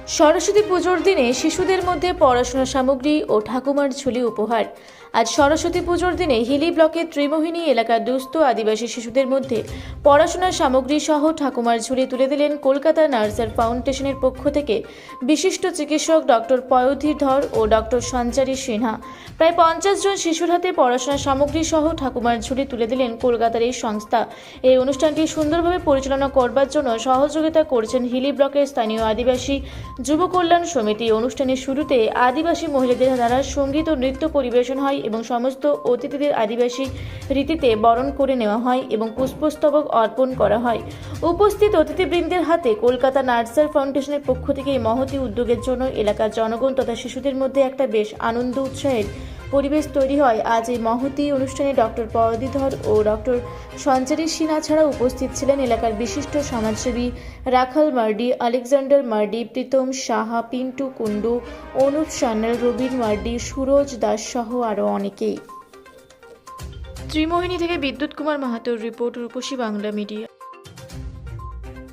সরস্বতী পুজোর দিনে শিশুদের মধ্যে পড়াশোনা সামগ্রী ও ঠাকুমার ঝুলি উপহার। আজ সরস্বতী পুজোর দিনে হিলি ব্লকের ত্রিমোহিনী এলাকার দুস্থ আদিবাসী শিশুদের মধ্যে পড়াশোনার সামগ্রী সহ ঠাকুমার ঝুলি তুলে দিলেন কলকাতা নার্সার ফাউন্ডেশনের পক্ষ থেকে বিশিষ্ট চিকিৎসক ডক্টর পয়োধি ধর ও ডক্টর সঞ্চারী সিনহা। প্রায় 50 জন শিশুর হাতে পড়াশোনার সামগ্রী সহ ঠাকুমার ঝুলি তুলে দিলেন কলকাতার এই সংস্থা। এই অনুষ্ঠানটি সুন্দরভাবে পরিচালনা করবার জন্য সহযোগিতা করেছেন হিলি ব্লকের স্থানীয় আদিবাসী যুব কল্যাণ সমিতি। অনুষ্ঠানের শুরুতে আদিবাসী মহিলাদের দ্বারা সঙ্গীত ও নৃত্য পরিবেশন হয় এবং সমস্ত অতিথিদের আদিবাসী রীতিতে বরণ করে নেওয়া হয় এবং পুষ্পস্তবক অর্পণ করা হয়। উপস্থিত অতিথিবৃন্দের হাতে কলকাতা নার্সার ফাউন্ডেশনের পক্ষ থেকে এই মহতী উদ্যোগের জন্য এলাকার জনগণ তথা শিশুদের মধ্যে একটা বেশ আনন্দ উৎসাহের পরিবেশ তৈরি হয়। আজ এই মহতী অনুষ্ঠানে ডক্টর পয়োধি ধর ও ডক্টর সঞ্চারী সিনহা ছাড়া উপস্থিত ছিলেন এলাকার বিশিষ্ট সমাজসেবী রাখাল মার্ডি, আলেকজান্ডার মার্ডি, প্রীতম সাহা, পিন্টু কুন্ডু, অনুপ সান্যাল, রবীন মার্ডি, সুরজ দাস সহ আরও অনেকেই। ত্রিমোহিনী থেকে বিদ্যুৎ কুমার মাহাতোর রিপোর্ট, রূপসী বাংলা মিডিয়া।